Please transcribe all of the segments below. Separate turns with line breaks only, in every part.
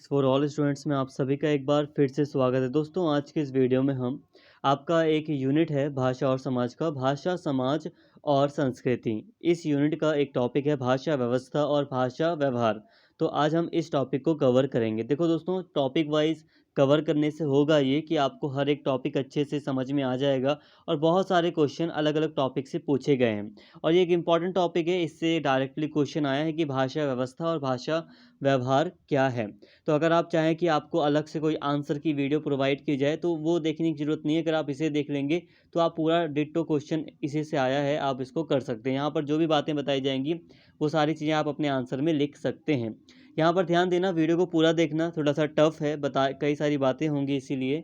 For all students में आप सभी का एक बार फिर से स्वागत है। दोस्तों, आज के इस वीडियो में हम आपका एक यूनिट है भाषा और समाज का, भाषा समाज और संस्कृति। इस यूनिट का एक टॉपिक है भाषा व्यवस्था और भाषा व्यवहार। तो आज हम इस टॉपिक को कवर करेंगे। देखो दोस्तों, टॉपिक वाइज कवर करने से होगा ये कि आपको हर एक टॉपिक अच्छे से समझ में आ जाएगा और बहुत सारे क्वेश्चन अलग अलग टॉपिक से पूछे गए हैं। और ये एक इम्पॉर्टेंट टॉपिक है, इससे डायरेक्टली क्वेश्चन आया है कि भाषा व्यवस्था और भाषा व्यवहार क्या है। तो अगर आप चाहें कि आपको अलग से कोई आंसर की वीडियो प्रोवाइड की जाए तो वो देखने की ज़रूरत नहीं है। अगर आप इसे देख लेंगे तो आप पूरा डिट्टो क्वेश्चन इसी से आया है, आप इसको कर सकते हैं। यहाँ पर जो भी बातें बताई जाएंगी वो सारी चीज़ें आप अपने आंसर में लिख सकते हैं। यहाँ पर ध्यान देना, वीडियो को पूरा देखना, थोड़ा सा टफ है, कई सारी बातें होंगी इसीलिए।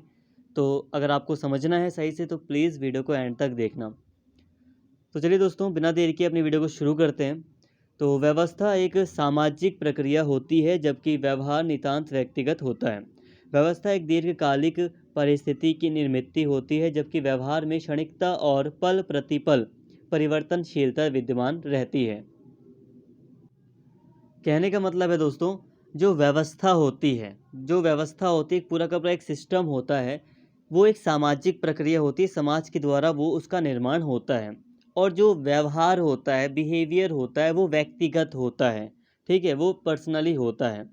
तो अगर आपको समझना है सही से तो प्लीज़ वीडियो को एंड तक देखना। तो चलिए दोस्तों, बिना देर के अपनी वीडियो को शुरू करते हैं। तो व्यवस्था एक सामाजिक प्रक्रिया होती है जबकि व्यवहार नितांत व्यक्तिगत होता है। व्यवस्था एक दीर्घकालिक परिस्थिति की निर्मित होती है जबकि व्यवहार में क्षणिकता और पल प्रतिपल परिवर्तनशीलता विद्यमान रहती है। कहने का मतलब है दोस्तों, जो व्यवस्था होती है, पूरा का पूरा एक सिस्टम होता है, वो एक सामाजिक प्रक्रिया होती है, समाज के द्वारा वो उसका निर्माण होता है। और जो व्यवहार होता है, बिहेवियर होता है, वो व्यक्तिगत होता है। ठीक है, वो पर्सनली होता है।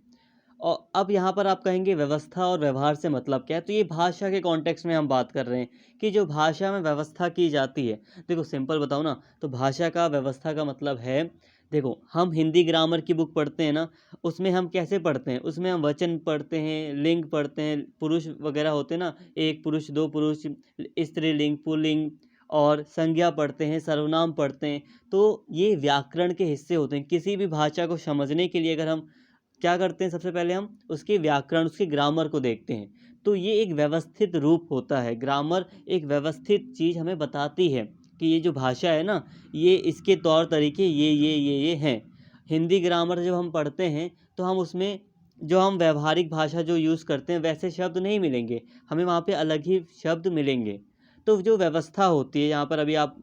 और अब यहाँ पर आप कहेंगे व्यवस्था और व्यवहार से मतलब क्या है, तो ये भाषा के कॉन्टेक्स्ट में हम बात कर रहे हैं कि जो भाषा में व्यवस्था की जाती है। देखो सिंपल बताओ ना, तो भाषा का व्यवस्था का मतलब है, देखो हम हिंदी ग्रामर की बुक पढ़ते हैं ना, उसमें हम कैसे पढ़ते हैं, उसमें हम वचन पढ़ते हैं, लिंग पढ़ते हैं, पुरुष वगैरह होते हैं ना, एक पुरुष दो पुरुष, स्त्रीलिंग पुल्लिंग, और संज्ञा पढ़ते हैं, सर्वनाम पढ़ते हैं। तो ये व्याकरण के हिस्से होते हैं। किसी भी भाषा को समझने के लिए अगर हम क्या करते हैं, सबसे पहले हम उसके व्याकरण, उसके ग्रामर को देखते हैं। तो ये एक व्यवस्थित रूप होता है। ग्रामर एक व्यवस्थित चीज़ हमें बताती है कि ये जो भाषा है ना, ये इसके तौर तरीके ये हैं। हिंदी ग्रामर जब हम पढ़ते हैं तो हम उसमें जो हम व्यवहारिक भाषा जो यूज़ करते हैं वैसे शब्द नहीं मिलेंगे, हमें वहाँ पे अलग ही शब्द मिलेंगे। तो जो व्यवस्था होती है, यहाँ पर अभी आप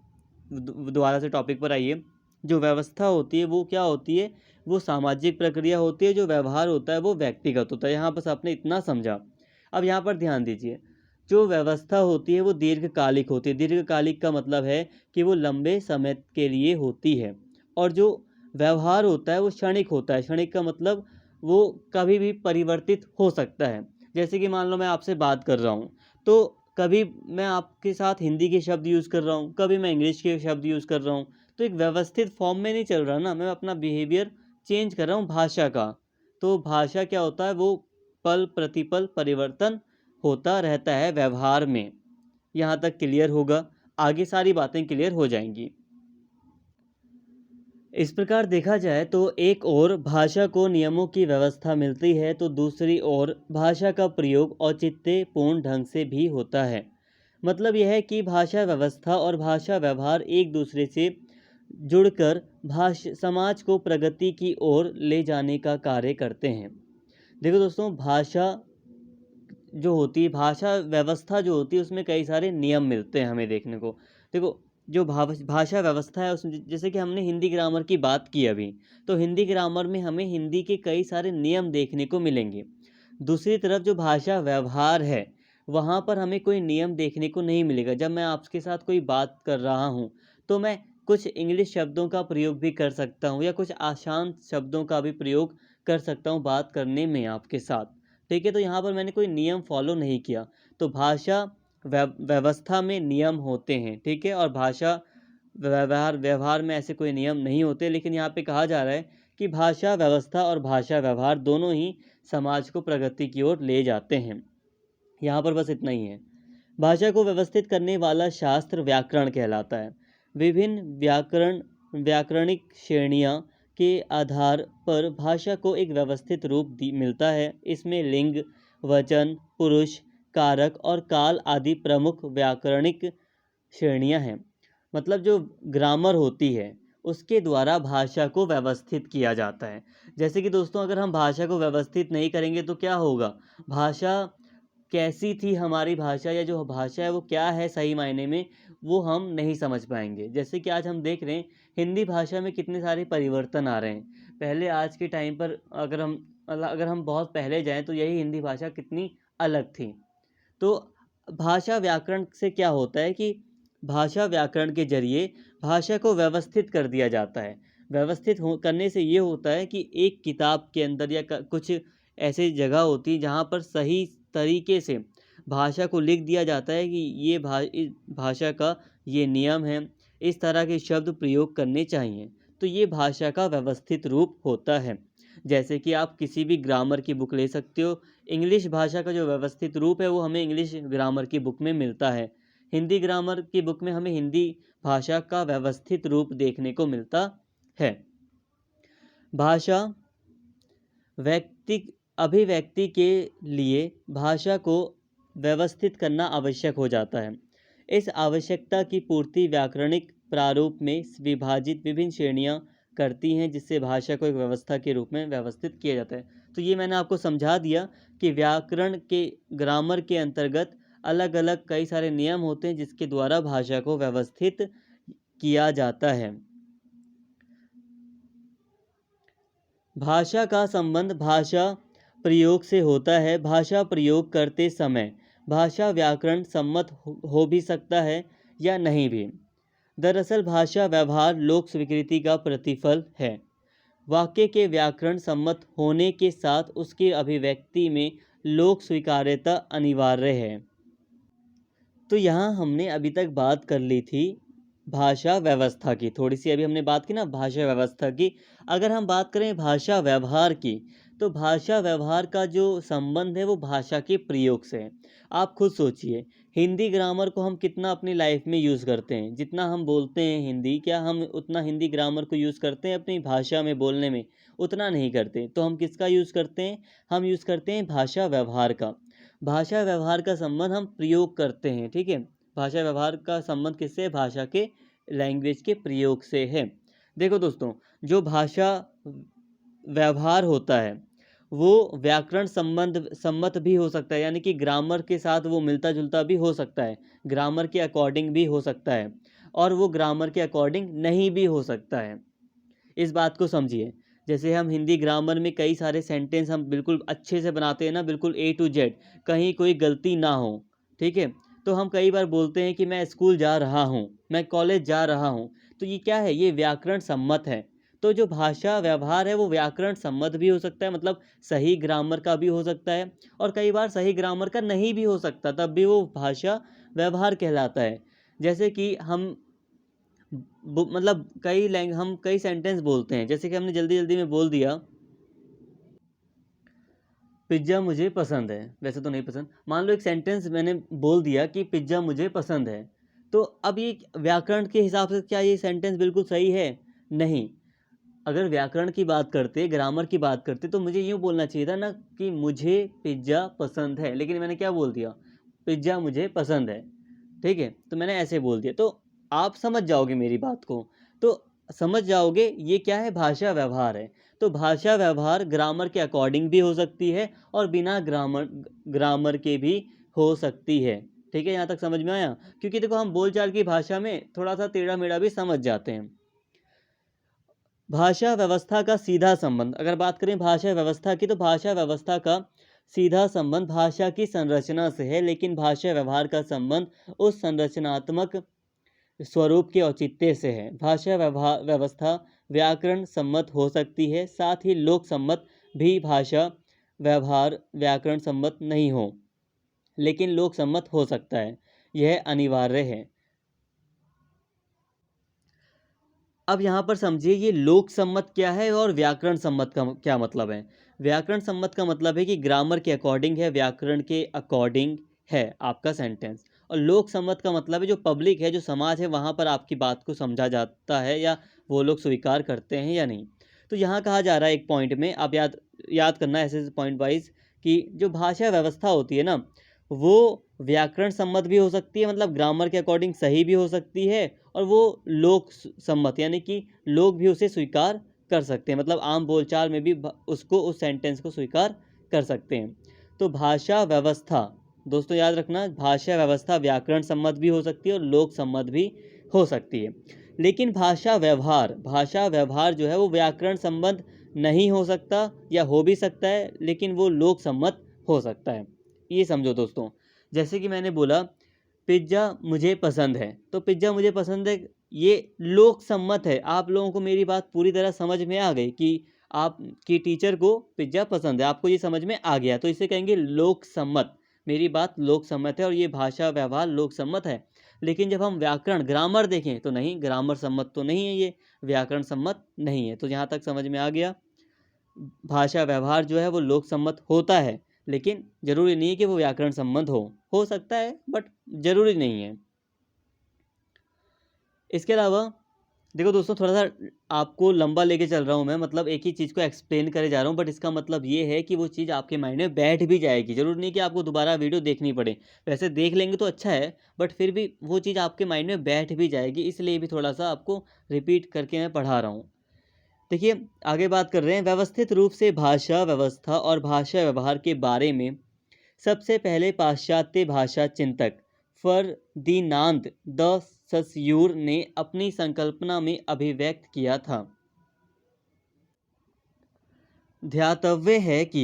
दोबारा से टॉपिक पर आइए। जो व्यवस्था होती है वो क्या होती है, वो सामाजिक प्रक्रिया होती है। जो व्यवहार होता है वो व्यक्तिगत होता है। यहाँ बस आपने इतना समझा। अब यहाँ पर ध्यान दीजिए, जो व्यवस्था होती है वो दीर्घकालिक होती है। दीर्घकालिक का मतलब है कि वो लंबे समय के लिए होती है। और जो व्यवहार होता है वो क्षणिक होता है। क्षणिक का मतलब वो कभी भी परिवर्तित हो सकता है। जैसे कि मान लो मैं आपसे बात कर रहा हूँ, तो कभी मैं आपके साथ हिंदी के शब्द यूज़ कर रहा हूँ, कभी मैं इंग्लिश के शब्द यूज़ कर रहा हूँ। तो एक व्यवस्थित फॉर्म में नहीं चल रहा ना, मैं अपना बिहेवियर चेंज कर रहा हूँ भाषा का। तो भाषा क्या होता है, वो पल प्रतिपल परिवर्तन होता रहता है व्यवहार में। यहाँ तक क्लियर होगा, आगे सारी बातें क्लियर हो जाएंगी। इस प्रकार देखा जाए तो एक ओर भाषा को नियमों की व्यवस्था मिलती है तो दूसरी ओर भाषा का प्रयोग औचित्यपूर्ण ढंग से भी होता है। मतलब यह है कि भाषा व्यवस्था और भाषा व्यवहार एक दूसरे से जुड़कर समाज को प्रगति की ओर ले जाने का कार्य करते हैं। देखो दोस्तों, भाषा जो होती है, भाषा व्यवस्था जो होती है, उसमें कई सारे नियम मिलते हैं हमें देखने को। देखो, जो भाषा व्यवस्था है उसमें जैसे कि हमने हिंदी ग्रामर की बात की अभी, तो हिंदी ग्रामर में हमें हिंदी के कई सारे नियम देखने को मिलेंगे। दूसरी तरफ जो भाषा व्यवहार है, वहाँ पर हमें कोई नियम देखने को नहीं मिलेगा। जब मैं आपके साथ कोई बात कर रहा हूँ तो मैं कुछ इंग्लिश शब्दों का प्रयोग भी कर सकता हूँ या कुछ आसान शब्दों का भी प्रयोग कर सकता हूँ बात करने में आपके साथ। ठीक है, तो यहाँ पर मैंने कोई नियम फॉलो नहीं किया। तो भाषा व्यवस्था में नियम होते हैं, ठीक है, और भाषा व्यवहार में ऐसे कोई नियम नहीं होते। लेकिन यहाँ पे कहा जा रहा है कि भाषा व्यवस्था और भाषा व्यवहार दोनों ही समाज को प्रगति की ओर ले जाते हैं। यहाँ पर बस इतना ही है। भाषा को व्यवस्थित करने वाला शास्त्र व्याकरण कहलाता है। विभिन्न व्याकरणिक श्रेणियाँ के आधार पर भाषा को एक व्यवस्थित रूप मिलता है। इसमें लिंग, वचन, पुरुष, कारक और काल आदि प्रमुख व्याकरणिक श्रेणियाँ हैं। मतलब जो ग्रामर होती है उसके द्वारा भाषा को व्यवस्थित किया जाता है। जैसे कि दोस्तों, अगर हम भाषा को व्यवस्थित नहीं करेंगे तो क्या होगा, भाषा कैसी थी हमारी भाषा, या जो भाषा है वो क्या है सही मायने में, वो हम नहीं समझ पाएंगे। जैसे कि आज हम देख रहे हैं हिंदी भाषा में कितने सारे परिवर्तन आ रहे हैं। पहले आज के टाइम पर अगर हम मतलब अगर हम बहुत पहले जाएं तो यही हिंदी भाषा कितनी अलग थी। तो भाषा व्याकरण से क्या होता है कि भाषा व्याकरण के जरिए भाषा को व्यवस्थित कर दिया जाता है। व्यवस्थित करने से ये होता है कि एक किताब के अंदर या कुछ ऐसी जगह होती है जहाँ पर सही तरीके से भाषा को लिख दिया जाता है कि ये इस भाषा का ये नियम है, इस तरह के शब्द प्रयोग करने चाहिए। तो ये भाषा का व्यवस्थित रूप होता है। जैसे कि आप किसी भी ग्रामर की बुक ले सकते हो। इंग्लिश भाषा का जो व्यवस्थित रूप है वो हमें इंग्लिश ग्रामर की बुक में मिलता है। हिंदी ग्रामर की बुक में हमें हिंदी भाषा का व्यवस्थित रूप देखने को मिलता है। भाषा अभिव्यक्ति के लिए भाषा को व्यवस्थित करना आवश्यक हो जाता है। इस आवश्यकता की पूर्ति व्याकरणिक प्रारूप में विभाजित विभिन्न श्रेणियां करती हैं, जिससे भाषा को एक व्यवस्था के रूप में व्यवस्थित किया जाता है। तो ये मैंने आपको समझा दिया कि व्याकरण के ग्रामर के अंतर्गत अलग अलग कई सारे नियम होते हैं जिसके द्वारा भाषा को व्यवस्थित किया जाता है। भाषा का संबंध भाषा प्रयोग से होता है। भाषा प्रयोग करते समय भाषा व्याकरण सम्मत हो भी सकता है या नहीं भी। दरअसल भाषा व्यवहार लोक स्वीकृति का प्रतिफल है। वाक्य के व्याकरण सम्मत होने के साथ उसकी अभिव्यक्ति में लोक स्वीकार्यता अनिवार्य है। तो यहाँ हमने अभी तक बात कर ली थी भाषा व्यवस्था की, थोड़ी सी अभी हमने बात की ना भाषा व्यवस्था की। अगर हम बात करें भाषा व्यवहार की, तो भाषा व्यवहार का जो संबंध है वो भाषा के प्रयोग से है। आप खुद सोचिए, हिंदी ग्रामर को हम कितना अपनी लाइफ में यूज़ करते हैं? जितना हम बोलते हैं हिंदी, क्या हम उतना हिंदी ग्रामर को यूज़ करते हैं अपनी भाषा में बोलने में? उतना नहीं करते। तो हम किसका यूज़ करते हैं? हम यूज़ करते हैं भाषा व्यवहार का। भाषा व्यवहार का संबंध हम प्रयोग करते हैं, ठीक है। भाषा व्यवहार का संबंध किससे? भाषा के लैंग्वेज के प्रयोग से है। देखो दोस्तों, जो भाषा व्यवहार होता है वो व्याकरण सम्मत भी हो सकता है, यानी कि ग्रामर के साथ वो मिलता जुलता भी हो सकता है, ग्रामर के अकॉर्डिंग भी हो सकता है, और वो ग्रामर के अकॉर्डिंग नहीं भी हो सकता है। इस बात को समझिए। जैसे हम हिंदी ग्रामर में कई सारे सेंटेंस हम बिल्कुल अच्छे से बनाते हैं ना, बिल्कुल A to Z, कहीं कोई गलती ना हो, ठीक है। तो हम कई बार बोलते हैं कि मैं स्कूल जा रहा हूँ, मैं कॉलेज जा रहा हूँ। तो ये क्या है? ये व्याकरण सम्मत है। तो जो भाषा व्यवहार है वो व्याकरण सम्मत भी हो सकता है, मतलब सही ग्रामर का भी हो सकता है, और कई बार सही ग्रामर का नहीं भी हो सकता, तब भी वो भाषा व्यवहार कहलाता है। जैसे कि हम मतलब हम कई सेंटेंस बोलते हैं, जैसे कि हमने जल्दी जल्दी में बोल दिया पिज्ज़ा मुझे पसंद है, वैसे तो नहीं पसंद। मान लो एक सेंटेंस मैंने बोल दिया कि पिज्ज़ा मुझे पसंद है, तो अब ये व्याकरण के हिसाब से क्या ये सेंटेंस बिल्कुल सही है? नहीं। अगर व्याकरण की बात करते, ग्रामर की बात करते, तो मुझे यूँ बोलना चाहिए था ना कि मुझे पिज्ज़ा पसंद है, लेकिन मैंने क्या बोल दिया? पिज्ज़ा मुझे पसंद है, ठीक है। तो मैंने ऐसे बोल दिया, तो आप समझ जाओगे मेरी बात को, तो समझ जाओगे ये क्या है? भाषा व्यवहार है। तो भाषा व्यवहार ग्रामर के अकॉर्डिंग भी हो सकती है और बिना ग्रामर के भी हो सकती है, ठीक है। यहाँ तक समझ में आया? क्योंकि देखो, हम बोलचाल की भाषा में थोड़ा सा टेढ़ा मेढ़ा भी समझ जाते हैं। भाषा व्यवस्था का सीधा संबंध, अगर बात करें भाषा व्यवस्था की, तो भाषा व्यवस्था का सीधा संबंध भाषा की संरचना से है, लेकिन भाषा व्यवहार का संबंध उस संरचनात्मक स्वरूप के औचित्य से है। भाषा व्यवस्था व्याकरण सम्मत हो सकती है, साथ ही लोक सम्मत भी। भाषा व्यवहार व्याकरण सम्मत नहीं हो, लेकिन लोक सम्मत हो सकता है, यह अनिवार्य है। अब यहाँ पर समझिए ये लोक सम्मत क्या है और व्याकरण सम्मत का क्या मतलब है। व्याकरण सम्मत का मतलब है कि ग्रामर के अकॉर्डिंग है, व्याकरण के अकॉर्डिंग है आपका सेंटेंस। और लोक सम्मत का मतलब है जो पब्लिक है, जो समाज है, वहाँ पर आपकी बात को समझा जाता है या वो लोग स्वीकार करते हैं या नहीं। तो यहाँ कहा जा रहा है एक पॉइंट में, आप याद करना ऐसे पॉइंट वाइज, कि जो भाषा व्यवस्था होती है ना, वो व्याकरण सम्मत भी हो सकती है, मतलब ग्रामर के अकॉर्डिंग सही भी हो सकती है, और वो लोक सम्मत, यानी कि लोग भी उसे स्वीकार कर सकते हैं, मतलब आम बोलचाल में भी उसको, उस सेंटेंस को स्वीकार कर सकते हैं। तो भाषा व्यवस्था, दोस्तों याद रखना, भाषा व्यवस्था व्याकरण सम्मत भी हो सकती है और लोक सम्मत भी हो सकती है। लेकिन भाषा व्यवहार जो है वो व्याकरण सम्मत नहीं हो सकता या हो भी सकता है, लेकिन वो लोक सम्मत हो सकता है। ये समझो दोस्तों, जैसे कि मैंने बोला पिज़्ज़ा मुझे पसंद है, तो पिज़्ज़ा मुझे पसंद है, ये लोक सम्मत है। आप लोगों को मेरी बात पूरी तरह समझ में आ गई कि आपकी टीचर को पिज़्ज़ा पसंद है, आपको ये समझ में आ गया, तो इसे कहेंगे लोक सम्मत। मेरी बात लोक सम्मत है और ये भाषा व्यवहार लोक सम्मत है। लेकिन जब हम व्याकरण ग्रामर देखें तो नहीं, ग्रामर सम्मत तो नहीं है ये, व्याकरण सम्मत नहीं है। तो यहाँ तक समझ में आ गया, भाषा व्यवहार जो है वो लोक सम्मत होता है, लेकिन जरूरी नहीं है कि वो व्याकरण सम्मत हो सकता है बट जरूरी नहीं है। इसके अलावा देखो दोस्तों, थोड़ा सा आपको लंबा लेके चल रहा हूँ मैं, मतलब एक ही चीज़ को एक्सप्लेन करे जा रहा हूँ, बट इसका मतलब ये है कि वो चीज़ आपके माइंड में बैठ भी जाएगी। जरूरी नहीं कि आपको दोबारा वीडियो देखनी पड़े, वैसे देख लेंगे तो अच्छा है, बट फिर भी वो चीज़ आपके माइंड में बैठ भी जाएगी, इसलिए भी थोड़ा सा आपको रिपीट करके मैं पढ़ा रहा हूँ। देखिए, आगे बात कर रहे हैं, व्यवस्थित रूप से भाषा व्यवस्था और भाषा व्यवहार के बारे में सबसे पहले पाश्चात्य भाषा चिंतक फर्दिनांद द सस्यूर ने अपनी संकल्पना में अभिव्यक्त किया था। ध्यातव्य है कि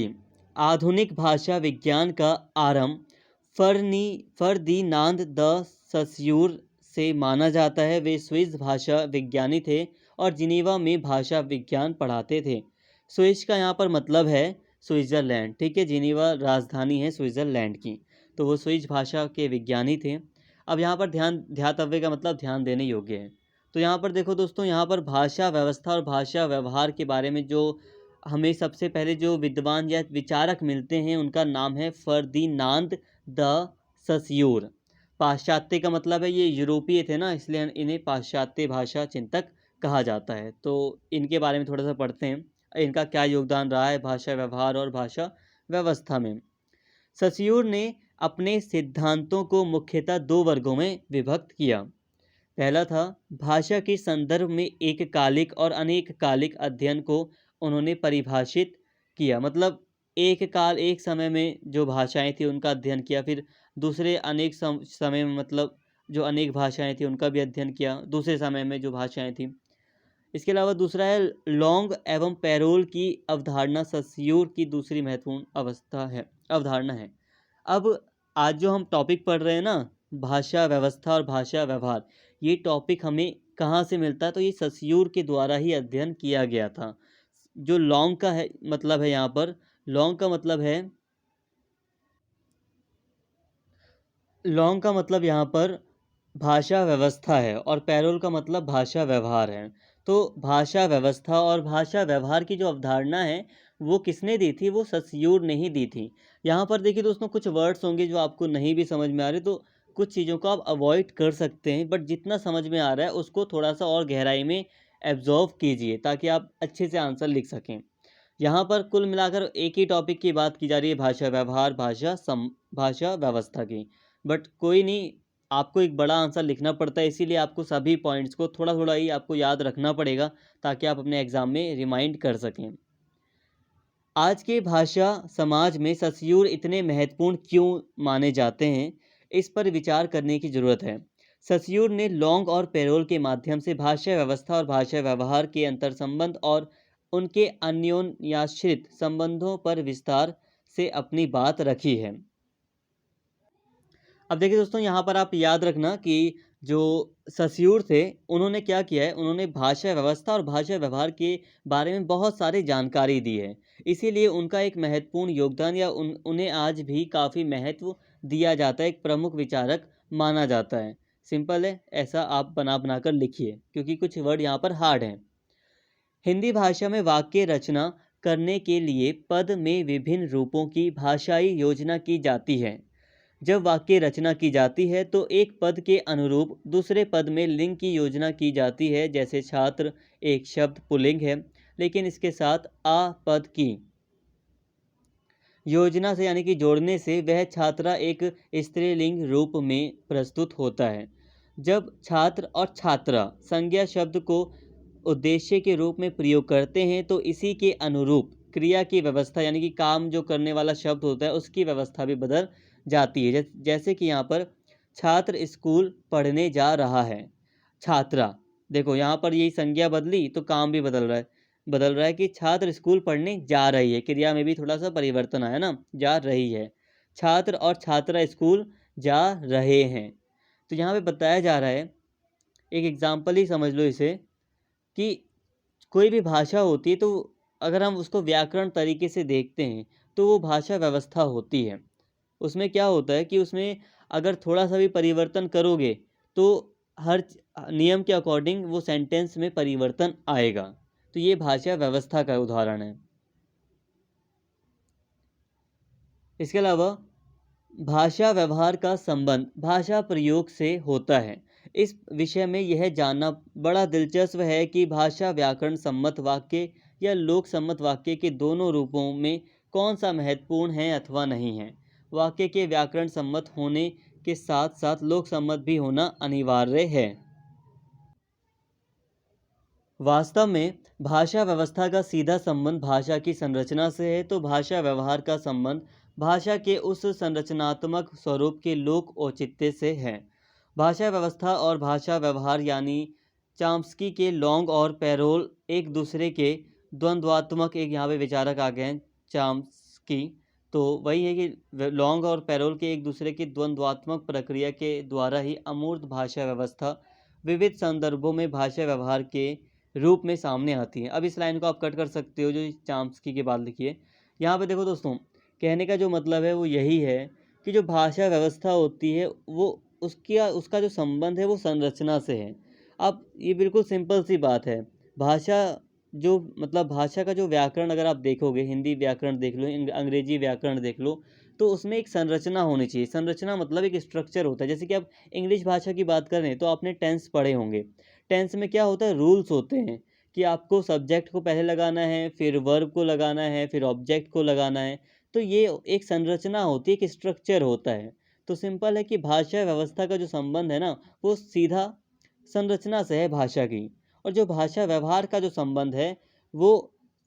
आधुनिक भाषा विज्ञान का आरंभ फर्दिनांद द सस्यूर से माना जाता है। वे स्विस भाषा विज्ञानी थे और जिनेवा में भाषा विज्ञान पढ़ाते थे। स्विस का यहाँ पर मतलब है स्विट्ज़रलैंड, ठीक है, जिनेवा राजधानी है स्विट्ज़रलैंड की, तो वो स्विस भाषा के विज्ञानी थे। अब यहाँ पर ध्यातव्य का मतलब ध्यान देने योग्य है। तो यहाँ पर देखो दोस्तों, यहाँ पर भाषा व्यवस्था और भाषा व्यवहार के बारे में जो हमें सबसे पहले जो विद्वान या विचारक मिलते हैं उनका नाम है फर्दिनांद द सस्यूर। पाश्चात्य का मतलब है ये यूरोपीय थे ना, इसलिए इन्हें पाश्चात्य भाषा चिंतक कहा जाता है। तो इनके बारे में थोड़ा सा पढ़ते हैं, इनका क्या योगदान रहा है भाषा व्यवहार और भाषा व्यवस्था में। सस्यूर ने अपने सिद्धांतों को मुख्यतः दो वर्गों में विभक्त किया। पहला था भाषा के संदर्भ में एक कालिक और अनेक कालिक अध्ययन को उन्होंने परिभाषित किया, मतलब एक समय में जो भाषाएं थी उनका अध्ययन किया, फिर दूसरे अनेक समय में मतलब जो अनेक भाषाएं थी उनका भी अध्ययन किया दूसरे समय में जो भाषाएं थी। इसके अलावा दूसरा है लॉन्ग एवं पैरोल की अवधारणा सस्यूर की दूसरी महत्वपूर्ण अवधारणा है। अब आज जो हम टॉपिक पढ़ रहे हैं ना, भाषा व्यवस्था और भाषा व्यवहार, ये टॉपिक हमें कहाँ से मिलता है, तो ये सस्यूर के द्वारा ही अध्ययन किया गया था। जो लॉन्ग का है मतलब है, यहाँ पर लॉन्ग का मतलब है, लॉन्ग का मतलब यहाँ पर भाषा व्यवस्था है और पैरोल का मतलब भाषा व्यवहार है। तो भाषा व्यवस्था और भाषा व्यवहार की जो अवधारणा है वो किसने दी थी, वो सस्यूर ने ही दी थी। यहाँ पर देखिए दोस्तों, कुछ वर्ड्स होंगे जो आपको नहीं भी समझ में आ रहे, तो कुछ चीज़ों को आप अवॉइड कर सकते हैं, बट जितना समझ में आ रहा है उसको थोड़ा सा और गहराई में एब्जॉर्व कीजिए ताकि आप अच्छे से आंसर लिख सकें। यहाँ पर कुल मिलाकर एक ही टॉपिक की बात की जा रही है, भाषा व्यवहार भाषा व्यवस्था की, बट कोई नहीं, आपको एक बड़ा आंसर लिखना पड़ता है, इसीलिए आपको सभी पॉइंट्स को थोड़ा थोड़ा ही आपको याद रखना पड़ेगा ताकि आप अपने एग्जाम में रिमाइंड कर सकें। आज के भाषा समाज में सस्यूर इतने महत्वपूर्ण क्यों माने जाते हैं, इस पर विचार करने की ज़रूरत है। सस्यूर ने लॉन्ग और पेरोल के माध्यम से भाषा व्यवस्था और भाषा व्यवहार के अंतर संबंध और उनके अन्योन्याश्रित संबंधों पर विस्तार से अपनी बात रखी है। अब देखिए दोस्तों, यहाँ पर आप याद रखना कि जो सस्यूर थे उन्होंने क्या किया है, उन्होंने भाषा व्यवस्था और भाषा व्यवहार के बारे में बहुत सारी जानकारी दी है, इसीलिए उनका एक महत्वपूर्ण योगदान या उन्हें आज भी काफ़ी महत्व दिया जाता है, एक प्रमुख विचारक माना जाता है। सिंपल है, ऐसा आप बना कर लिखिए क्योंकि कुछ वर्ड यहाँ पर हार्ड हैं। हिंदी भाषा में वाक्य रचना करने के लिए पद में विभिन्न रूपों की भाषाई योजना की जाती है। जब वाक्य रचना की जाती है तो एक पद के अनुरूप दूसरे पद में लिंग की योजना की जाती है। जैसे छात्र एक शब्द पुल्लिंग है, लेकिन इसके साथ आ पद की योजना से यानी कि जोड़ने से वह छात्रा एक स्त्रीलिंग रूप में प्रस्तुत होता है। जब छात्र और छात्रा संज्ञा शब्द को उद्देश्य के रूप में प्रयोग करते हैं तो इसी के अनुरूप क्रिया की व्यवस्था यानी कि काम जो करने वाला शब्द होता है उसकी व्यवस्था भी बदल जाती है। जैसे कि यहाँ पर छात्र स्कूल पढ़ने जा रहा है, छात्रा, देखो यहाँ पर यही संज्ञा बदली तो काम भी बदल रहा है। बदल रहा है कि छात्र स्कूल पढ़ने जा रही है, क्रिया में भी थोड़ा सा परिवर्तन आया ना, जा रही है। छात्र और छात्रा स्कूल जा रहे हैं। तो यहाँ पे बताया जा रहा है, एक एग्जाम्पल ही समझ लो इसे, कि कोई भी भाषा होती है तो अगर हम उसको व्याकरण तरीके से देखते हैं तो वो भाषा व्यवस्था होती है। उसमें क्या होता है कि उसमें अगर थोड़ा सा भी परिवर्तन करोगे तो हर नियम के अकॉर्डिंग वो सेंटेंस में परिवर्तन आएगा। तो ये भाषा व्यवस्था का उदाहरण है। इसके अलावा भाषा व्यवहार का संबंध भाषा प्रयोग से होता है। इस विषय में यह जानना बड़ा दिलचस्प है कि भाषा व्याकरण सम्मत वाक्य या लोक सम्मत वाक्य के दोनों रूपों में कौन सा महत्वपूर्ण है अथवा नहीं है। वाक्य के व्याकरण सम्मत होने के साथ साथ लोक सम्मत भी होना अनिवार्य है। वास्तव में भाषा व्यवस्था का सीधा संबंध भाषा की संरचना से है, तो भाषा व्यवहार का संबंध भाषा के उस संरचनात्मक स्वरूप के लोक औचित्य से है। भाषा व्यवस्था और भाषा व्यवहार यानी चाम्स्की के लॉन्ग और पैरोल एक दूसरे के द्वंद्वात्मक, एक यहाँ पे विचारक आ गए हैं चाम्स्की, तो वही है कि लॉन्ग और पैरोल के एक दूसरे की द्वंद्वात्मक प्रक्रिया के द्वारा ही अमूर्त भाषा व्यवस्था विविध संदर्भों में भाषा व्यवहार के रूप में सामने आती है। अब इस लाइन को आप कट कर सकते हो, जो चाम्स्की के बाद लिखिए। यहाँ पे देखो दोस्तों, कहने का जो मतलब है वो यही है कि जो भाषा व्यवस्था होती है वो उसका जो संबंध है वो संरचना से है। अब ये बिल्कुल सिंपल सी बात है। भाषा जो मतलब भाषा का जो व्याकरण अगर आप देखोगे, हिंदी व्याकरण देख लो, अंग्रेजी व्याकरण देख लो, तो उसमें एक संरचना होनी चाहिए। संरचना मतलब एक स्ट्रक्चर होता है। जैसे कि आप इंग्लिश भाषा की बात करें तो आपने टेंस पढ़े होंगे। टेंस में क्या होता है, रूल्स होते हैं कि आपको सब्जेक्ट को पहले लगाना है, फिर वर्ब को लगाना है, फिर ऑब्जेक्ट को लगाना है। तो ये एक संरचना होती है, एक स्ट्रक्चर होता है। तो सिंपल है कि भाषा व्यवस्था का जो संबंध है ना वो सीधा संरचना से है भाषा की। और जो भाषा व्यवहार का जो संबंध है वो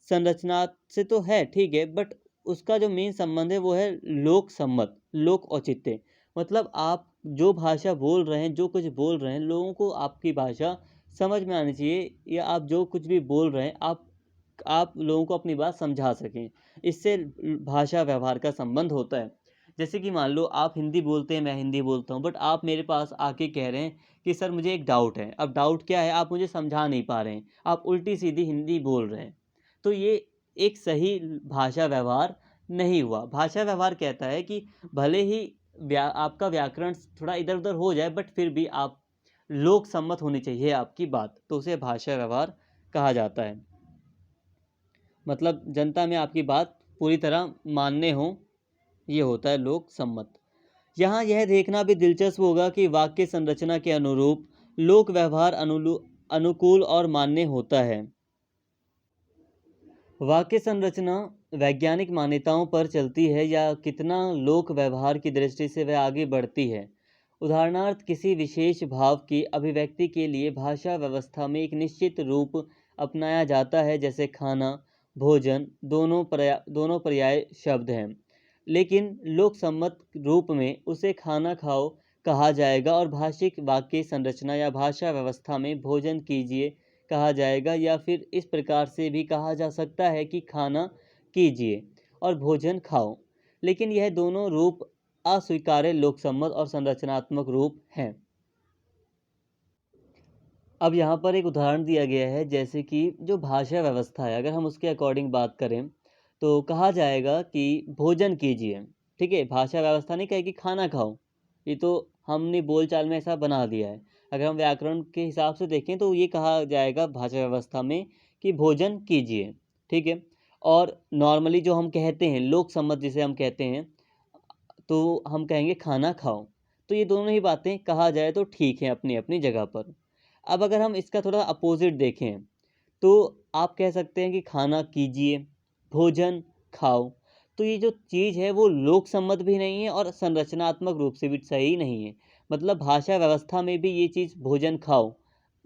संरचना से तो है, ठीक है, बट उसका जो मेन संबंध है वो है लोक सम्मत, लोक औचित्य। मतलब आप जो भाषा बोल रहे हैं, जो कुछ बोल रहे हैं, लोगों को आपकी भाषा समझ में आनी चाहिए, या आप जो कुछ भी बोल रहे हैं आप लोगों को अपनी बात समझा सकें। इससे भाषा व्यवहार का संबंध होता है। जैसे कि मान लो आप हिंदी बोलते हैं, मैं हिंदी बोलता हूँ, बट आप मेरे पास आके कह रहे हैं कि सर मुझे एक डाउट है। अब डाउट क्या है, आप मुझे समझा नहीं पा रहे हैं, आप उल्टी सीधी हिंदी बोल रहे हैं। तो ये एक सही भाषा व्यवहार नहीं हुआ। भाषा व्यवहार कहता है कि भले ही आपका व्याकरण थोड़ा इधर उधर हो जाए, बट फिर भी आप लोक सम्मत होनी चाहिए आपकी बात, तो उसे भाषा व्यवहार कहा जाता है। मतलब जनता में आपकी बात पूरी तरह मानने हो, ये होता है लोक सम्मत। यहाँ यह देखना भी दिलचस्प होगा कि वाक्य संरचना के अनुरूप लोक व्यवहार अनुकूल और मान्य होता है। वाक्य संरचना वैज्ञानिक मान्यताओं पर चलती है या कितना लोक व्यवहार की दृष्टि से वह आगे बढ़ती है। उदाहरणार्थ किसी विशेष भाव की अभिव्यक्ति के लिए भाषा व्यवस्था में एक निश्चित रूप अपनाया जाता है, जैसे खाना, भोजन, दोनों पर्याय शब्द हैं, लेकिन लोक सम्मत रूप में उसे खाना खाओ कहा जाएगा और भाषिक वाक्य संरचना या भाषा व्यवस्था में भोजन कीजिए कहा जाएगा, या फिर इस प्रकार से भी कहा जा सकता है कि खाना कीजिए और भोजन खाओ। लेकिन यह दोनों रूप अस्वीकार्य लोक सम्मत और संरचनात्मक रूप हैं। अब यहाँ पर एक उदाहरण दिया गया है, जैसे कि जो भाषा व्यवस्था है अगर हम उसके अकॉर्डिंग बात करें तो कहा जाएगा कि भोजन कीजिए। ठीक है, भाषा व्यवस्था नहीं कहेगी खाना खाओ, ये तो हमने बोलचाल में ऐसा बना दिया है। अगर हम व्याकरण के हिसाब से देखें तो ये कहा जाएगा भाषा व्यवस्था में कि भोजन कीजिए। ठीक है, और नॉर्मली जो हम कहते हैं लोक सम्मत जिसे हम कहते हैं, तो हम कहेंगे खाना खाओ। तो ये दोनों ही बातें कहा जाए तो ठीक है अपनी अपनी जगह पर। अब अगर हम इसका थोड़ा अपोजिट देखें तो आप कह सकते हैं कि खाना कीजिए, भोजन खाओ। तो ये जो चीज़ है वो लोक सम्मत भी नहीं है और संरचनात्मक रूप से भी सही नहीं है। मतलब भाषा व्यवस्था में भी ये चीज़ भोजन खाओ,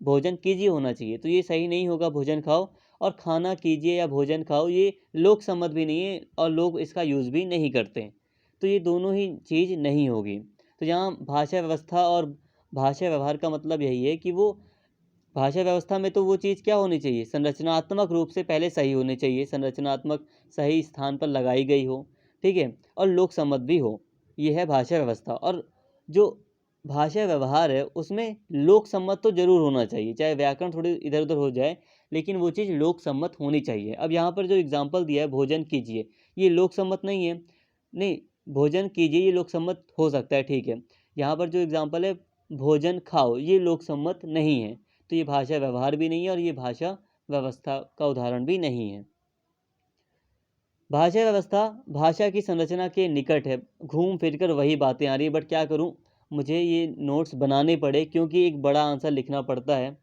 भोजन कीजिए होना चाहिए, तो ये सही नहीं होगा भोजन खाओ। और खाना कीजिए या भोजन खाओ ये लोक सम्मत भी नहीं है और लोग इसका यूज़ भी नहीं करते। तो ये दोनों ही चीज़ नहीं होगी। तो यहाँ भाषा व्यवस्था और भाषा व्यवहार का मतलब यही है कि वो भाषा व्यवस्था में तो वो चीज़ क्या होनी चाहिए, संरचनात्मक रूप से पहले सही होनी चाहिए, संरचनात्मक सही स्थान पर लगाई गई हो, ठीक है, और लोक सम्मत भी हो। ये है भाषा व्यवस्था। और जो भाषा व्यवहार है उसमें लोक सम्मत तो ज़रूर होना चाहिए, चाहे व्याकरण थोड़ी इधर-उधर हो जाए, लेकिन वो चीज़ लोक सम्मत होनी चाहिए। अब यहाँ पर जो एग्ज़ाम्पल दिया है भोजन कीजिए, ये लोक सम्मत नहीं है। नहीं, भोजन कीजिए ये लोक सम्मत हो सकता है, ठीक है। यहाँ पर जो एग्ज़ाम्पल है भोजन खाओ, ये लोक सम्मत नहीं है। तो ये भाषा व्यवहार भी नहीं है और ये भाषा व्यवस्था का उदाहरण भी नहीं है। भाषा व्यवस्था भाषा की संरचना के निकट है। घूम फिर कर वही बातें आ रही है, बट क्या करूं, मुझे ये नोट्स बनाने पड़े क्योंकि एक बड़ा आंसर लिखना पड़ता है।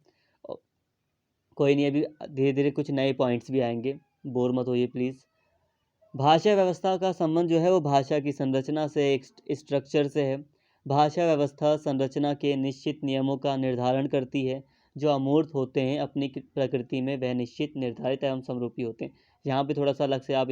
कोई नहीं, अभी धीरे धीरे कुछ नए पॉइंट्स भी आएंगे, बोर मत होइए प्लीज़। भाषा व्यवस्था का संबंध जो है वो भाषा की संरचना से, एक स्ट्रक्चर से है। भाषा व्यवस्था संरचना के निश्चित नियमों का निर्धारण करती है जो अमूर्त होते हैं, अपनी प्रकृति में वह निश्चित निर्धारित एवं समरूपी होते हैं। यहाँ पे थोड़ा सा अलग से आप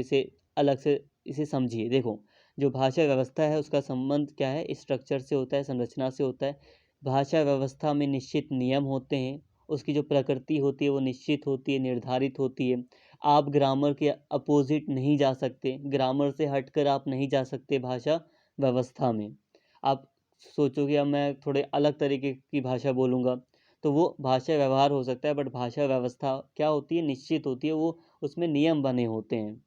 अलग से इसे समझिए। देखो, जो भाषा व्यवस्था है उसका संबंध क्या है, स्ट्रक्चर से होता है, संरचना से होता है। भाषा व्यवस्था में निश्चित नियम होते हैं, उसकी जो प्रकृति होती है वो निश्चित होती है, निर्धारित होती है। आप ग्रामर के अपोजिट नहीं जा सकते, ग्रामर से हटकर आप नहीं जा सकते भाषा व्यवस्था में। आप सोचो कि अब मैं थोड़े अलग तरीके की भाषा बोलूँगा तो वो भाषा व्यवहार हो सकता है, बट भाषा व्यवस्था क्या होती है, निश्चित होती है, वो उसमें नियम बने होते हैं।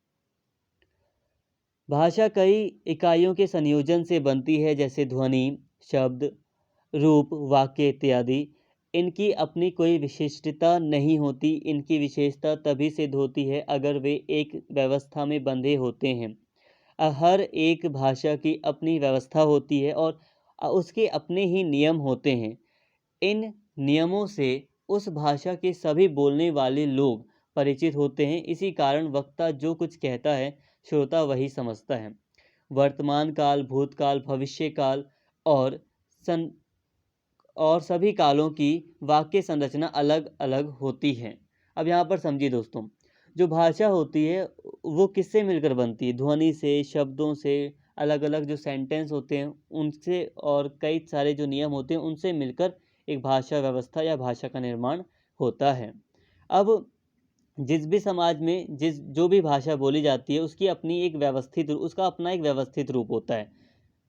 भाषा कई इकाइयों के संयोजन से बनती है, जैसे ध्वनि, शब्द, रूप, वाक्य इत्यादि। इनकी अपनी कोई विशिष्टता नहीं होती, इनकी विशेषता तभी सिद्ध होती है अगर वे एक व्यवस्था में बंधे होते हैं। हर एक भाषा की अपनी व्यवस्था होती है और उसके अपने ही नियम होते हैं। इन नियमों से उस भाषा के सभी बोलने वाले लोग परिचित होते हैं। इसी कारण वक्ता जो कुछ कहता है श्रोता वही समझता है। वर्तमान काल, भूतकाल, भविष्य काल और सन और सभी कालों की वाक्य संरचना अलग अलग होती है। अब यहाँ पर समझिए दोस्तों, जो भाषा होती है वो किससे मिलकर बनती है, ध्वनि से, शब्दों से, अलग अलग जो सेंटेंस होते हैं उनसे, और कई सारे जो नियम होते हैं उनसे मिलकर एक भाषा व्यवस्था या भाषा का निर्माण होता है। अब जिस भी समाज में जो भी भाषा बोली जाती है उसकी अपनी एक उसका अपना एक व्यवस्थित रूप होता है,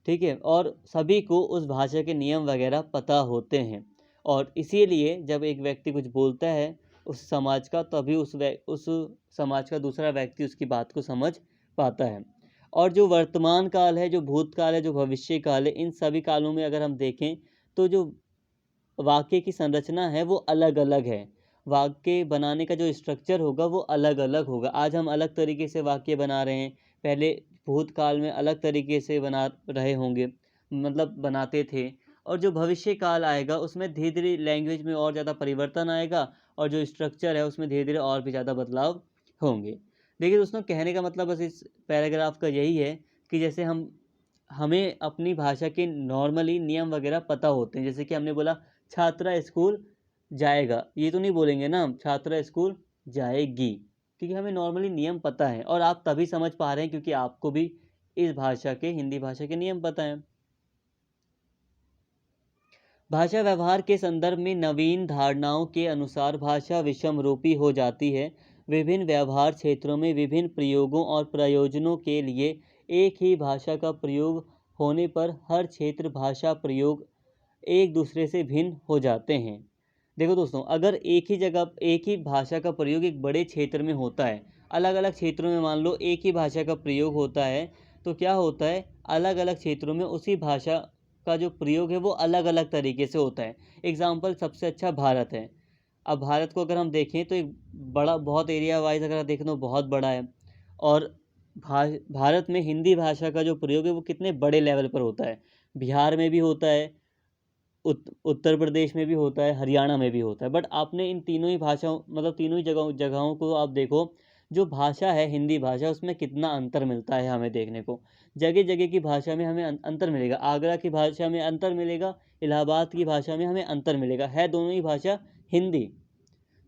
ठीक है, और सभी को उस भाषा के नियम वगैरह पता होते हैं। और इसीलिए जब एक व्यक्ति कुछ बोलता है उस समाज का, तभी उस समाज का दूसरा व्यक्ति उसकी बात को समझ पाता है। और जो वर्तमान काल है, जो भूतकाल है, जो भविष्य काल है, इन सभी कालों में अगर हम देखें तो जो वाक्य की संरचना है वो अलग अलग है। वाक्य बनाने का जो स्ट्रक्चर होगा वो अलग अलग होगा। आज हम अलग तरीके से वाक्य बना रहे हैं, पहले भूतकाल में अलग तरीके से बना रहे होंगे, मतलब बनाते थे। और जो भविष्य काल आएगा उसमें धीरे धीरे लैंग्वेज में और ज़्यादा परिवर्तन आएगा और जो स्ट्रक्चर है उसमें धीरे धीरे और भी ज़्यादा बदलाव होंगे। देखिए दोस्तों, कहने का मतलब बस इस पैराग्राफ का यही है कि जैसे हमें अपनी भाषा के नॉर्मली नियम वगैरह पता होते हैं। जैसे कि हमने बोला छात्रा स्कूल जाएगा, ये तो नहीं बोलेंगे ना हम छात्रा स्कूल जाएगी, क्योंकि हमें नॉर्मली नियम पता है। और आप तभी समझ पा रहे हैं क्योंकि आपको भी इस भाषा के, हिंदी भाषा के नियम पता हैं। भाषा व्यवहार के संदर्भ में नवीन धारणाओं के अनुसार भाषा विषम रूपी हो जाती है। विभिन्न व्यवहार क्षेत्रों में विभिन्न प्रयोगों और प्रयोजनों के लिए एक ही भाषा का प्रयोग होने पर हर क्षेत्र भाषा प्रयोग एक दूसरे से भिन्न हो जाते हैं। देखो दोस्तों, अगर एक ही जगह एक ही भाषा का प्रयोग एक बड़े क्षेत्र में होता है, अलग अलग क्षेत्रों में मान लो एक ही भाषा का प्रयोग होता है, तो क्या होता है, अलग अलग क्षेत्रों में उसी भाषा का जो प्रयोग है वो अलग अलग तरीके से होता है। एग्जाम्पल सबसे अच्छा भारत है। अब भारत को अगर हम देखें तो एक बड़ा, बहुत एरिया वाइज अगर देखें तो बहुत बड़ा है। और भारत में हिंदी भाषा का जो प्रयोग है वो कितने बड़े लेवल पर होता है। बिहार में भी होता है, उत्तर प्रदेश में भी होता है, हरियाणा में भी होता है। बट आपने इन तीनों ही भाषाओं, मतलब तीनों ही जगहों को आप देखो, जो भाषा है हिंदी भाषा, उसमें कितना अंतर मिलता है हमें देखने को। जगह जगह की भाषा में हमें अंतर मिलेगा। आगरा की भाषा में अंतर मिलेगा, इलाहाबाद की भाषा में हमें अंतर मिलेगा, है दोनों ही भाषा हिंदी।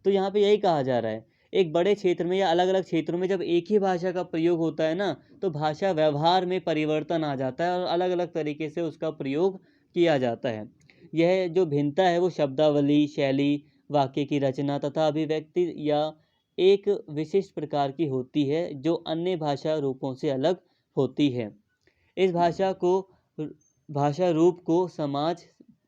तो यहाँ पे यही कहा जा रहा है, एक बड़े क्षेत्र में या अलग अलग क्षेत्रों में जब एक ही भाषा का प्रयोग होता है ना, तो भाषा व्यवहार में परिवर्तन आ जाता है और अलग अलग तरीके से उसका प्रयोग किया जाता है। यह जो भिन्नता है वो शब्दावली, शैली, वाक्य की रचना तथा अभिव्यक्ति या एक विशिष्ट प्रकार की होती है जो अन्य भाषा रूपों से अलग होती है। इस भाषा रूप को समाज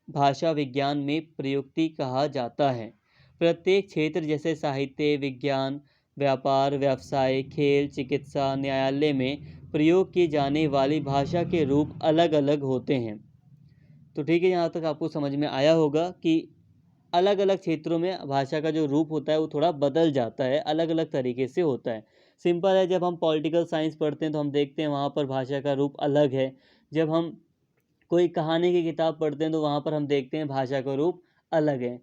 भाषा विज्ञान में प्रयुक्ति कहा जाता है। प्रत्येक क्षेत्र जैसे साहित्य, विज्ञान, व्यापार, व्यवसाय, खेल, चिकित्सा, न्यायालय में प्रयोग की जाने वाली भाषा के रूप अलग अलग होते हैं। तो ठीक है, यहाँ तक आपको समझ में आया होगा कि अलग अलग क्षेत्रों में भाषा का जो रूप होता है वो थोड़ा बदल जाता है, अलग अलग तरीके से होता है। सिंपल है, जब हम पॉलिटिकल साइंस पढ़ते हैं तो हम देखते हैं वहाँ पर भाषा का रूप अलग है। जब हम कोई कहानी की किताब पढ़ते हैं तो वहाँ पर हम देखते हैं भाषा का रूप अलग है।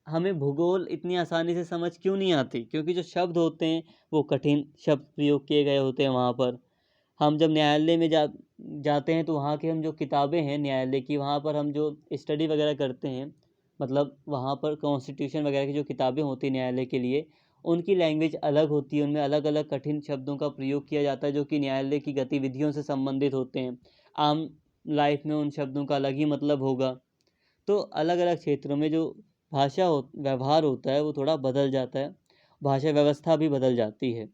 हमें भूगोल इतनी आसानी से समझ क्यों नहीं आती? क्योंकि जो शब्द होते हैं वो कठिन शब्द प्रयोग किए गए होते हैं वहाँ पर। हम जब न्यायालय में जाते हैं तो वहाँ की हम जो किताबें हैं न्यायालय की, वहाँ पर हम जो स्टडी वगैरह करते हैं, मतलब वहाँ पर कॉन्स्टिट्यूशन वगैरह की जो किताबें होती हैं न्यायालय के लिए, उनकी लैंग्वेज अलग होती है। उनमें अलग अलग कठिन शब्दों का प्रयोग किया जाता है जो कि न्यायालय की गतिविधियों से संबंधित होते हैं। आम लाइफ में उन शब्दों का अलग ही मतलब होगा। तो अलग अलग क्षेत्रों में जो व्यवहार होता है वो थोड़ा बदल जाता है, भाषा व्यवस्था भी बदल जाती है।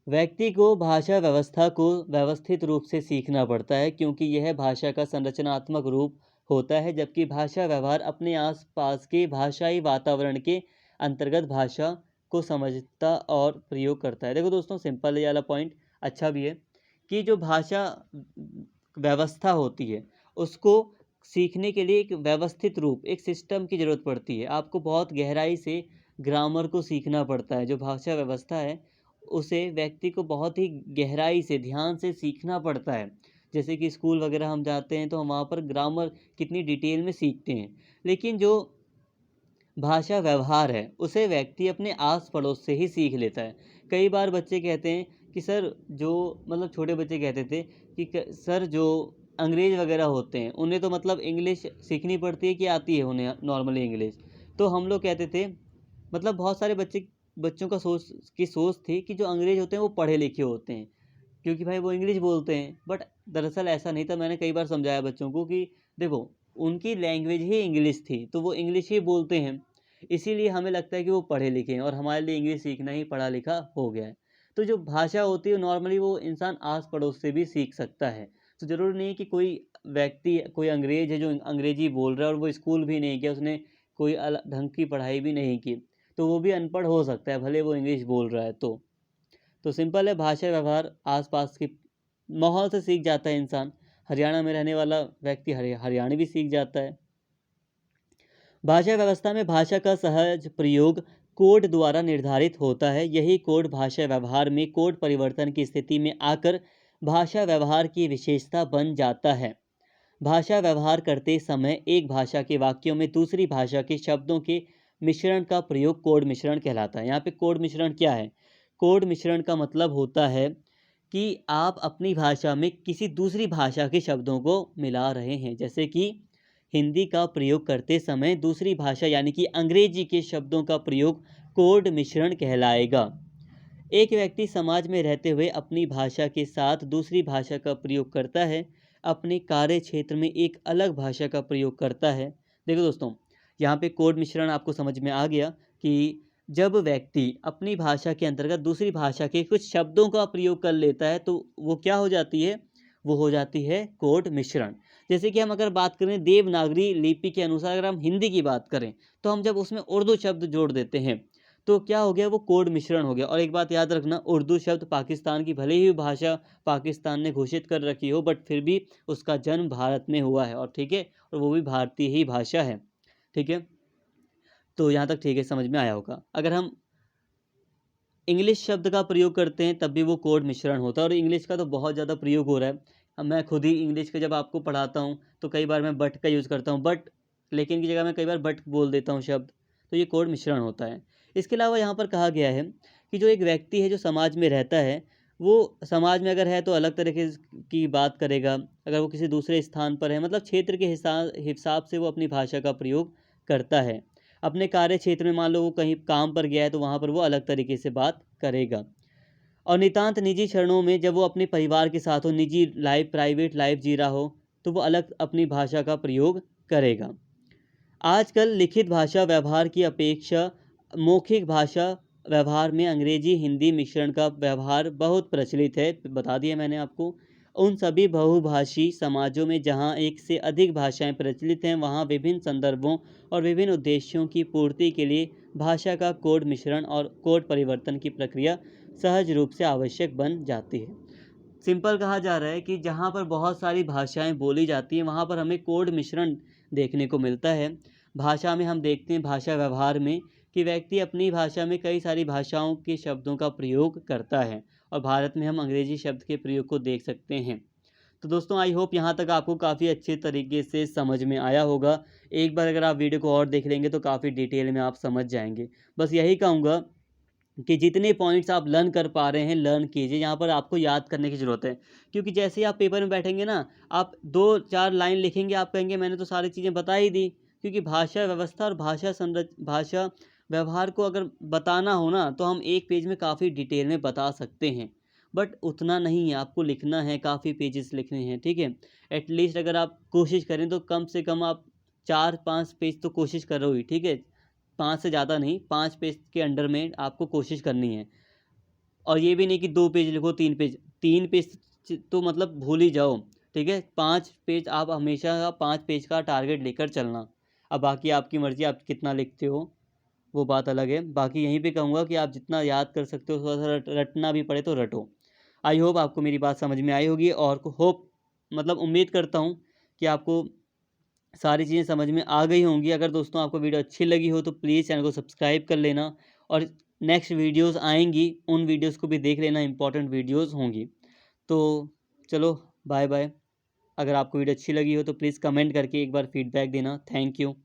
व्यक्ति को भाषा व्यवस्था को व्यवस्थित रूप से सीखना पड़ता है क्योंकि यह भाषा का संरचनात्मक रूप होता है, जबकि भाषा व्यवहार अपने आसपास के भाषाई वातावरण के अंतर्गत भाषा को समझता और प्रयोग करता है। देखो दोस्तों, सिंपल है ये वाला पॉइंट, अच्छा भी है कि जो भाषा व्यवस्था होती है उसको सीखने के लिए एक व्यवस्थित रूप, एक सिस्टम की ज़रूरत पड़ती है। आपको बहुत गहराई से ग्रामर को सीखना पड़ता है। जो भाषा व्यवस्था है उसे व्यक्ति को बहुत ही गहराई से ध्यान से सीखना पड़ता है। जैसे कि स्कूल वगैरह हम जाते हैं तो हम वहाँ पर ग्रामर कितनी डिटेल में सीखते हैं, लेकिन जो भाषा व्यवहार है उसे व्यक्ति अपने आस पड़ोस से ही सीख लेता है। कई बार बच्चे कहते हैं कि सर, जो मतलब छोटे बच्चे कहते थे कि सर, जो अंग्रेज वगैरह होते हैं उन्हें तो मतलब इंग्लिश सीखनी पड़ती है कि आती है उन्हें नॉर्मली इंग्लिश। तो हम लोग कहते थे, मतलब बहुत सारे बच्चों का सोच थी कि जो अंग्रेज होते हैं वो पढ़े लिखे होते हैं क्योंकि भाई वो इंग्लिश बोलते हैं। बट दरअसल ऐसा नहीं था। मैंने कई बार समझाया बच्चों को कि देखो, उनकी लैंग्वेज ही इंग्लिश थी तो वो इंग्लिश ही बोलते हैं, इसीलिए हमें लगता है कि वो पढ़े लिखे हैं और हमारे लिए इंग्लिश सीखना ही पढ़ा लिखा हो गया है। तो जो भाषा होती है नॉर्मली वो इंसान आस पड़ोस से भी सीख सकता है। तो ज़रूरी नहीं कि कोई व्यक्ति, कोई अंग्रेज है जो अंग्रेजी बोल रहा है और वो स्कूल भी नहीं गया, उसने कोई ढंग की पढ़ाई भी नहीं की, तो वो भी अनपढ़ हो सकता है भले वो इंग्लिश बोल रहा है। तो सिंपल है, भाषा व्यवहार आसपास के माहौल से सीख जाता है इंसान। हरियाणा में रहने वाला व्यक्ति हरियाणवी भी सीख जाता है। भाषा व्यवस्था में भाषा का सहज प्रयोग कोड द्वारा निर्धारित होता है। यही कोड भाषा व्यवहार में कोड परिवर्तन की स्थिति में आकर भाषा व्यवहार की विशेषता बन जाता है। भाषा व्यवहार करते समय एक भाषा के वाक्यों में दूसरी भाषा के शब्दों के मिश्रण का प्रयोग कोड मिश्रण कहलाता है। यहाँ पे कोड मिश्रण क्या है? कोड मिश्रण का मतलब होता है कि आप अपनी भाषा में किसी दूसरी भाषा के शब्दों को मिला रहे हैं। जैसे कि हिंदी का प्रयोग करते समय दूसरी भाषा यानी कि अंग्रेजी के शब्दों का प्रयोग कोड मिश्रण कहलाएगा। एक व्यक्ति समाज में रहते हुए अपनी भाषा के साथ दूसरी भाषा का प्रयोग करता है, अपने कार्य क्षेत्र में एक अलग भाषा का प्रयोग करता है। देखो दोस्तों, यहाँ पे कोड मिश्रण आपको समझ में आ गया कि जब व्यक्ति अपनी भाषा के अंतर्गत दूसरी भाषा के कुछ शब्दों का प्रयोग कर लेता है तो वो क्या हो जाती है? वो हो जाती है कोड मिश्रण। जैसे कि हम अगर बात करें देवनागरी लिपि के अनुसार, अगर हम हिंदी की बात करें तो हम जब उसमें उर्दू शब्द जोड़ देते हैं तो क्या हो गया? वो कोड मिश्रण हो गया। और एक बात याद रखना, उर्दू शब्द पाकिस्तान की भले ही भाषा पाकिस्तान ने घोषित कर रखी हो, बट फिर भी उसका जन्म भारत में हुआ है, और ठीक है, और वो भी भारतीय ही भाषा है। ठीक है, तो यहाँ तक ठीक है, समझ में आया होगा। अगर हम इंग्लिश शब्द का प्रयोग करते हैं तब भी वो कोड मिश्रण होता है, और इंग्लिश का तो बहुत ज़्यादा प्रयोग हो रहा है। अब मैं खुद ही इंग्लिश का जब आपको पढ़ाता हूँ तो कई बार मैं बट का यूज़ करता हूँ, बट लेकिन की जगह मैं कई बार बट बोल देता हूँ शब्द, तो ये कोड मिश्रण होता है। इसके अलावा यहाँ पर कहा गया है कि जो एक व्यक्ति है जो समाज में रहता है, वो समाज में अगर है तो अलग तरीके की बात करेगा, अगर वो किसी दूसरे स्थान पर है, मतलब क्षेत्र के हिसाब से वो अपनी भाषा का प्रयोग करता है। अपने कार्य क्षेत्र में मान लो वो कहीं काम पर गया है तो वहाँ पर वो अलग तरीके से बात करेगा। और नितांत निजी क्षणों में जब वो अपने परिवार के साथ हो, निजी लाइफ, प्राइवेट लाइफ जी रहा हो, तो वो अलग अपनी भाषा का प्रयोग करेगा। आजकल लिखित भाषा व्यवहार की अपेक्षा मौखिक भाषा व्यवहार में अंग्रेजी हिंदी मिश्रण का व्यवहार बहुत प्रचलित है। बता दिया मैंने आपको। उन सभी बहुभाषी समाजों में जहाँ एक से अधिक भाषाएं प्रचलित हैं, वहाँ विभिन्न संदर्भों और विभिन्न उद्देश्यों की पूर्ति के लिए भाषा का कोड मिश्रण और कोड परिवर्तन की प्रक्रिया सहज रूप से आवश्यक बन जाती है। सिंपल कहा जा रहा है कि जहाँ पर बहुत सारी भाषाएं बोली जाती हैं, वहाँ पर हमें कोड मिश्रण देखने को मिलता है। भाषा में हम देखते हैं, भाषा व्यवहार में, कि व्यक्ति अपनी भाषा में कई सारी भाषाओं के शब्दों का प्रयोग करता है, और भारत में हम अंग्रेजी शब्द के प्रयोग को देख सकते हैं। तो दोस्तों, आई होप यहाँ तक आपको काफ़ी अच्छे तरीके से समझ में आया होगा। एक बार अगर आप वीडियो को और देख लेंगे तो काफ़ी डिटेल में आप समझ जाएंगे। बस यही कहूँगा कि जितने पॉइंट्स आप लर्न कर पा रहे हैं, लर्न कीजिए। यहाँ पर आपको याद करने की ज़रूरत है, क्योंकि जैसे ही आप पेपर में बैठेंगे ना, आप 2-4 लाइन लिखेंगे, आप कहेंगे मैंने तो सारी चीज़ें बता ही दी। क्योंकि भाषा व्यवस्था और भाषा व्यवहार को अगर बताना हो ना, तो हम एक पेज में काफ़ी डिटेल में बता सकते हैं। बट उतना नहीं है, आपको लिखना है, काफ़ी पेजेस लिखने हैं, ठीक है। एटलीस्ट अगर आप कोशिश करें तो कम से कम आप 4-5 पेज तो कोशिश करो ही, ठीक है। 5 से ज़्यादा नहीं, 5 पेज के अंडर में आपको कोशिश करनी है। और ये भी नहीं कि 2 पेज लिखो, 3 पेज। 3 पेज तो मतलब भूल ही जाओ, ठीक है। 5 पेज आप हमेशा 5 पेज का टारगेट लेकर चलना। अब बाकी आपकी मर्ज़ी, आप कितना लिखते हो वो बात अलग है। बाकी यहीं पे कहूँगा कि आप जितना याद कर सकते हो, थोड़ा-सा रटना भी पड़े तो रटो। आई होप आपको मेरी बात समझ में आई होगी, और होप मतलब उम्मीद करता हूँ कि आपको सारी चीज़ें समझ में आ गई होंगी। अगर दोस्तों आपको वीडियो अच्छी लगी हो तो प्लीज़ चैनल को सब्सक्राइब कर लेना, और नेक्स्ट वीडियोस आएंगी, उन वीडियोस को भी देख लेना, इंपॉर्टेंट वीडियोस होंगी। तो चलो, बाय बाय। अगर आपको वीडियो अच्छी लगी हो तो प्लीज़ कमेंट करके एक बार फीडबैक देना। Thank you.